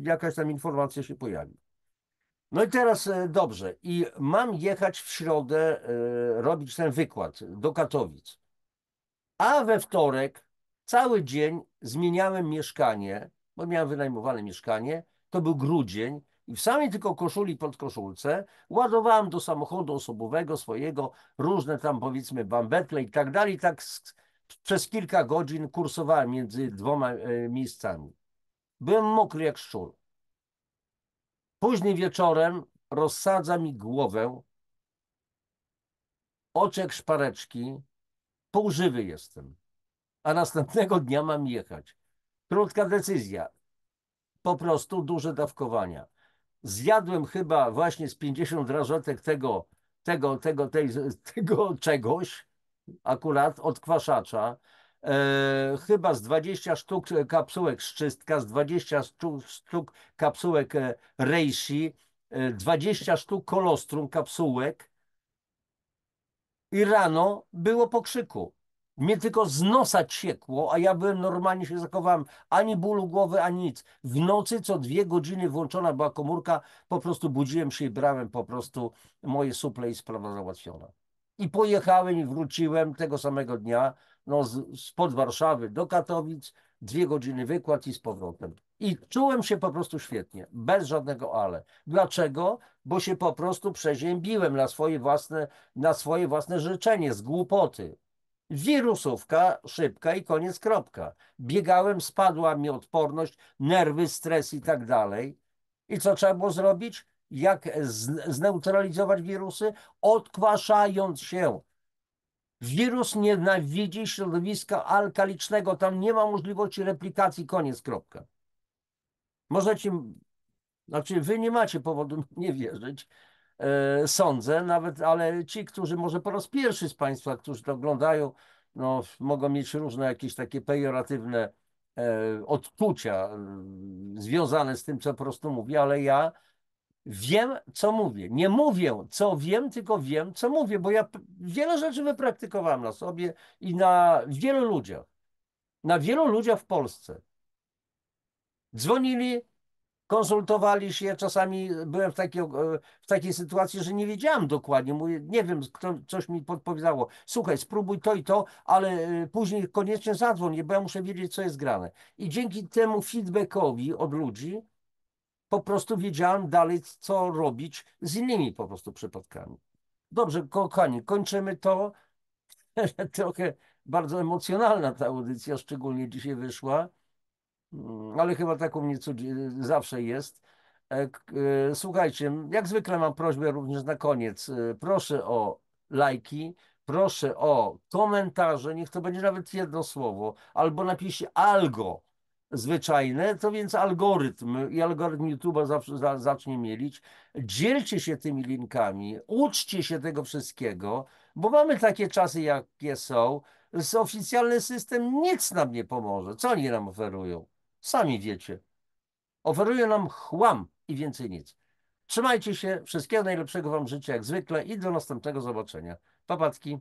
jakaś tam informacja się pojawi. No i teraz dobrze. I mam jechać w środę, robić ten wykład do Katowic. A we wtorek cały dzień zmieniałem mieszkanie, bo miałem wynajmowane mieszkanie. To był grudzień i w samej tylko koszuli pod koszulce ładowałem do samochodu osobowego swojego różne tam powiedzmy bambetle i tak dalej. Tak przez kilka godzin kursowałem między dwoma miejscami. Byłem mokry jak szczur. Później wieczorem rozsadza mi głowę, oczy jak szpareczki, półżywy jestem, a następnego dnia mam jechać. Krótka decyzja, po prostu duże dawkowania. Zjadłem chyba właśnie z 50 drażetek tego czegoś, akurat odkwaszacza, chyba z 20 sztuk kapsułek szczystka, z 20 sztuk kapsułek reishi, 20 sztuk kolostrum kapsułek i rano było po krzyku. Mnie tylko z nosa ciekło, a ja byłem normalnie się zachowałem. Ani bólu głowy, ani nic. W nocy co 2 godziny włączona była komórka, po prostu budziłem się i brałem po prostu moje suple i sprawa załatwiona. I pojechałem i wróciłem tego samego dnia, no spod Warszawy do Katowic, 2 godziny wykład i z powrotem. I czułem się po prostu świetnie, bez żadnego ale. Dlaczego? Bo się po prostu przeziębiłem na swoje własne życzenie, z głupoty. Wirusówka, szybka i koniec, kropka. Biegałem, spadła mi odporność, nerwy, stres i tak dalej. I co trzeba było zrobić? Jak zneutralizować wirusy? Odkwaszając się. Wirus nienawidzi środowiska alkalicznego, tam nie ma możliwości replikacji, koniec, kropka. Możecie, znaczy wy nie macie powodu nie wierzyć, sądzę, nawet, ale ci, którzy może po raz pierwszy z Państwa, którzy to oglądają, no, mogą mieć różne jakieś takie pejoratywne odczucia związane z tym, co po prostu mówię, ale ja wiem, co mówię. Nie mówię, co wiem, tylko wiem, co mówię, bo ja wiele rzeczy wypraktykowałem na sobie i na wielu ludziach. Na wielu ludziach w Polsce. Dzwonili, konsultowali się, czasami byłem w takiej sytuacji, że nie wiedziałem dokładnie, mówię, nie wiem, coś mi podpowiadało, słuchaj, spróbuj to i to, ale później koniecznie zadzwoń, bo ja muszę wiedzieć, co jest grane. I dzięki temu feedbackowi od ludzi po prostu wiedziałem dalej, co robić z innymi po prostu przypadkami. Dobrze, kochani, kończymy to. Trochę bardzo emocjonalna ta audycja, szczególnie dzisiaj wyszła. Ale chyba taką nieco zawsze jest. Słuchajcie, jak zwykle mam prośbę również na koniec. Proszę o lajki, proszę o komentarze, niech to będzie nawet jedno słowo, albo napiszcie algo zwyczajne, to więc algorytm i algorytm YouTube'a zawsze zacznie mielić. Dzielcie się tymi linkami, uczcie się tego wszystkiego, bo mamy takie czasy, jakie są. Oficjalny system nic nam nie pomoże. Co oni nam oferują? Sami wiecie. Oferują nam chłam i więcej nic. Trzymajcie się, wszystkiego najlepszego Wam życzę jak zwykle i do następnego zobaczenia. Papatki.